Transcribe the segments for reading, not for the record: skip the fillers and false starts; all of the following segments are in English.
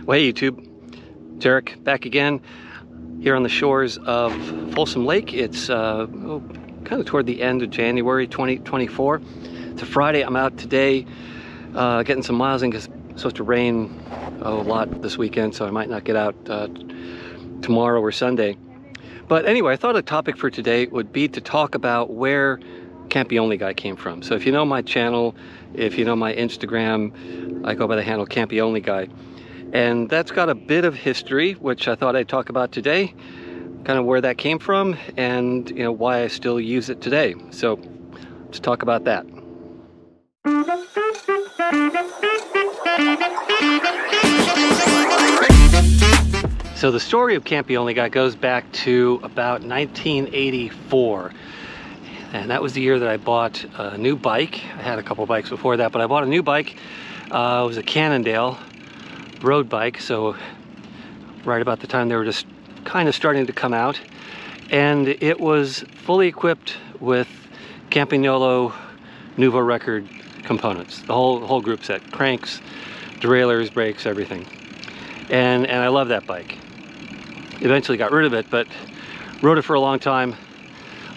Well, hey YouTube, it's Eric back again here on the shores of Folsom Lake. It's kind of toward the end of January 2024. It's a Friday. I'm out today getting some miles in because it's supposed to rain a lot this weekend, so I might not get out tomorrow or Sunday. But anyway, I thought a topic for today would be to talk about where CampyOnlyGuy came from. So if you know my channel, if you know my Instagram, I go by the handle CampyOnlyGuy. And that's got a bit of history, which I thought I'd talk about today, kind of where that came from and why I still use it today. So let's talk about that. So the story of CampyOnlyGuy goes back to about 1984. And that was the year that I bought a new bike. I had a couple bikes before that, but I bought a new bike. It was a Cannondale road bike, so right about the time they were just kind of starting to come out, and it was fully equipped with Campagnolo Nuvo record components, the whole group set, cranks, derailleurs, brakes, everything. And I love that bike. Eventually got rid of it, but rode it for a long time.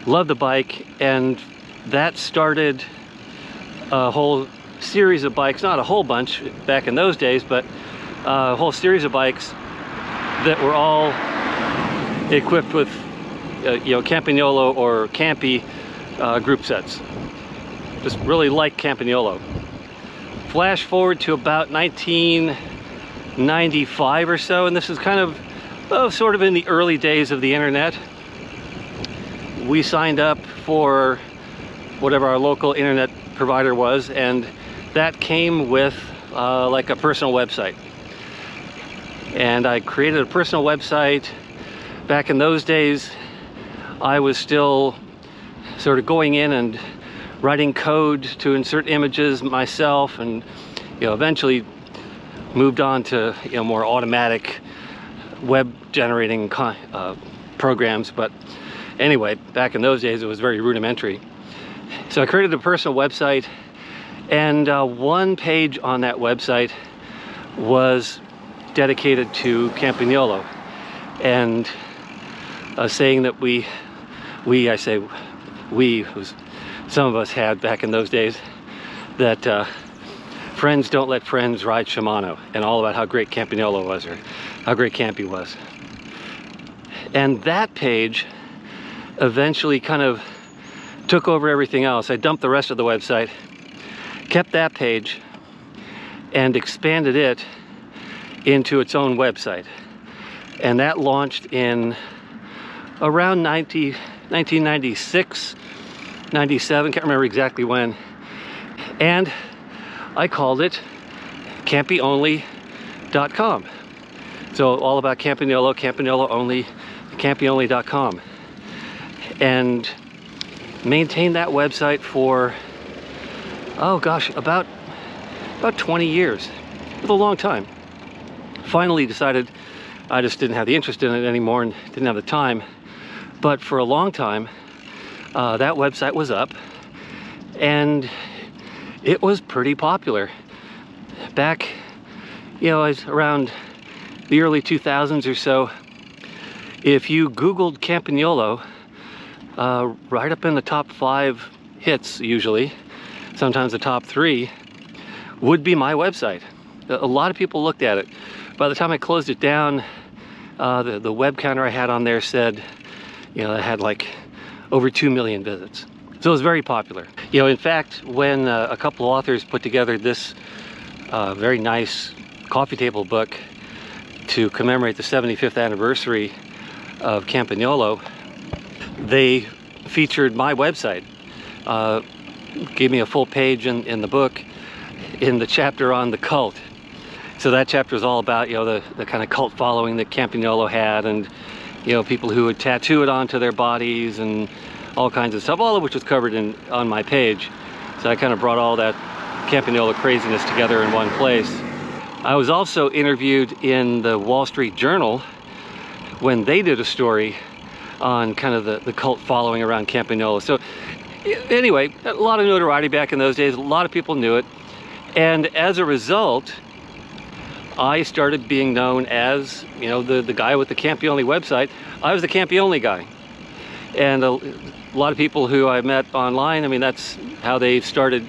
Loved the bike, and that started a whole series of bikes, not a whole bunch back in those days, but a whole series of bikes that were all equipped with Campagnolo or Campy group sets. Just really like Campagnolo. Flash forward to about 1995 or so, and this is kind of sort of in the early days of the internet. We signed up for whatever our local internet provider was, and that came with like a personal website. And I created a personal website. Back in those days, I was still sort of going in and writing code to insert images myself, and eventually moved on to more automatic web generating programs. But anyway, back in those days, it was very rudimentary. So I created a personal website, and one page on that website was dedicated to Campagnolo, and saying that I say we, some of us had back in those days, that friends don't let friends ride Shimano, and all about how great Campagnolo was, or how great Campy was. And that page eventually kind of took over everything else. I dumped the rest of the website, kept that page, and expanded it into its own website. And that launched in around 1996, 97, can't remember exactly when. And I called it CampyOnly.com. So all about Campagnolo, Campagnolo only, CampyOnly.com. And maintained that website for, oh gosh, about 20 years. It was a long time. Finally decided I just didn't have the interest in it anymore and didn't have the time. But for a long time, that website was up, and it was pretty popular. Back, around the early 2000s or so, if you Googled Campagnolo, right up in the top 5 hits usually, sometimes the top 3, would be my website. A lot of people looked at it. By the time I closed it down, the web counter I had on there said, it had like over 2 million visits. So it was very popular. In fact, when a couple of authors put together this very nice coffee table book to commemorate the 75th anniversary of Campagnolo, they featured my website. Gave me a full page in the book in the chapter on the cult. So that chapter is all about, the kind of cult following that Campagnolo had, and, people who would tattoo it onto their bodies and all kinds of stuff, all of which was covered on my page. So I kind of brought all that Campagnolo craziness together in one place. I was also interviewed in the Wall Street Journal when they did a story on kind of the cult following around Campagnolo. So anyway, a lot of notoriety back in those days. A lot of people knew it. And as a result, I started being known as, you know, the guy with the Campy Only website. I was the Campy Only guy. And a lot of people who I met online, I mean, that's how they started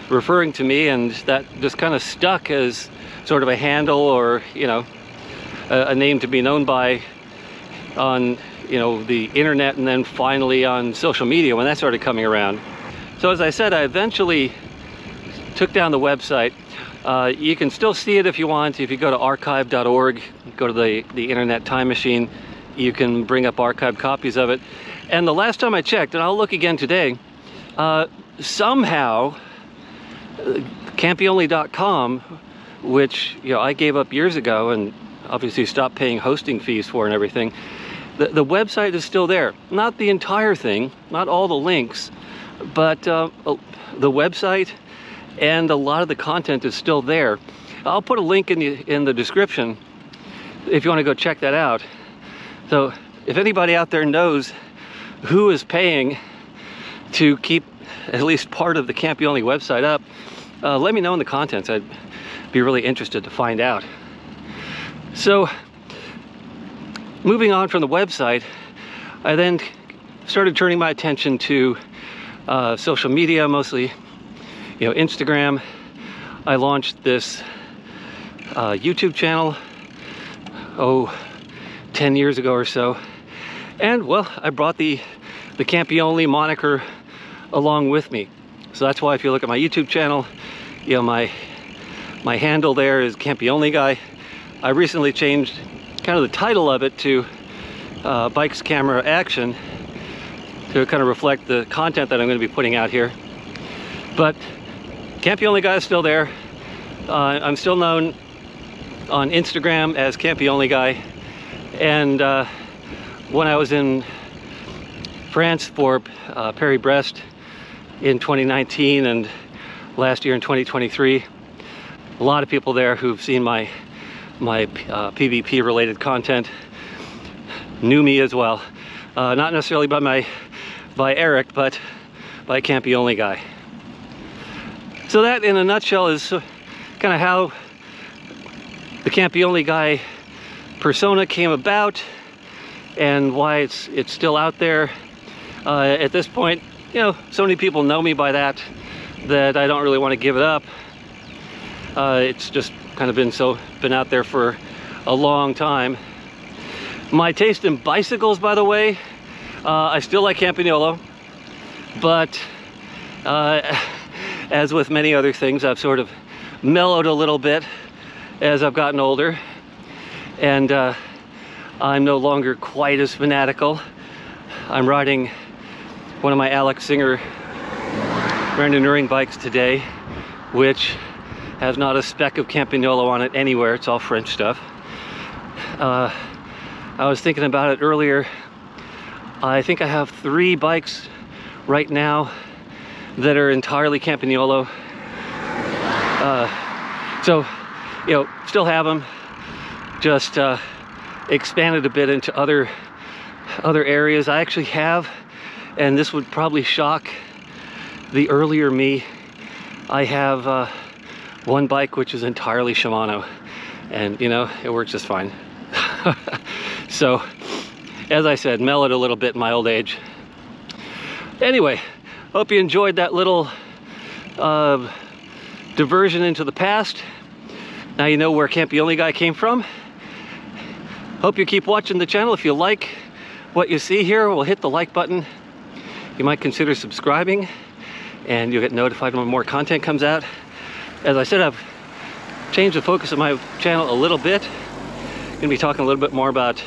referring to me, and that just kind of stuck as sort of a handle, or, you know, a name to be known by on, you know, the internet, and then finally on social media when that started coming around. So as I said, I eventually took down the website. You can still see it if you want. If you go to archive.org, go to the internet time machine, you can bring up archived copies of it. And the last time I checked, and I'll look again today, somehow CampyOnly.com, which, you know, I gave up years ago and obviously stopped paying hosting fees for and everything, the website is still there. Not the entire thing, not all the links, but the website and a lot of the content is still there. I'll put a link in the description if you want to go check that out. So if anybody out there knows who is paying to keep at least part of the Campy Only website up, let me know in the comments. I'd be really interested to find out. So moving on from the website, I then started turning my attention to social media, mostly, you know, Instagram. I launched this YouTube channel, 10 years ago or so. And well, I brought the Campy Only moniker along with me. So that's why if you look at my YouTube channel, you know, my handle there is CampyOnlyGuy. I recently changed kind of the title of it to Bikes, Camera, Action, to kind of reflect the content that I'm going to be putting out here. But CampyOnlyGuy is still there. I'm still known on Instagram as CampyOnlyGuy. And when I was in France for Paris-Brest in 2019 and last year in 2023, a lot of people there who've seen my PvP related content knew me as well. Not necessarily by Eric, but by CampyOnlyGuy. So that in a nutshell is kind of how the CampyOnlyGuy persona came about and why it's still out there. At this point, you know, so many people know me by that I don't really want to give it up. It's just kind of been out there for a long time. My taste in bicycles, by the way, I still like Campagnolo, but as with many other things, I've sort of mellowed a little bit as I've gotten older, and I'm no longer quite as fanatical. I'm riding one of my Alex Singer randonneuring bikes today, which has not a speck of Campagnolo on it anywhere. It's all French stuff. I was thinking about it earlier. I think I have 3 bikes right now that are entirely Campagnolo. So, you know, still have them, just expanded a bit into other areas. I actually have, and this would probably shock the earlier me, I have one bike which is entirely Shimano, and you know, it works just fine. So, as I said, mellowed a little bit in my old age. Anyway, hope you enjoyed that little diversion into the past. Now you know where CampyOnlyGuy came from. Hope you keep watching the channel. If you like what you see here, we'll hit the like button. You might consider subscribing, and you'll get notified when more content comes out. As I said, I've changed the focus of my channel a little bit. I'm gonna be talking a little bit more about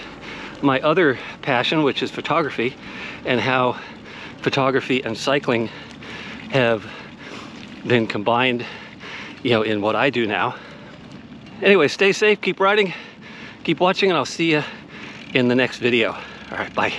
my other passion, which is photography, and how photography and cycling have been combined, you know, in what I do now. Anyway, stay safe, keep riding, keep watching, and I'll see you in the next video. All right, bye.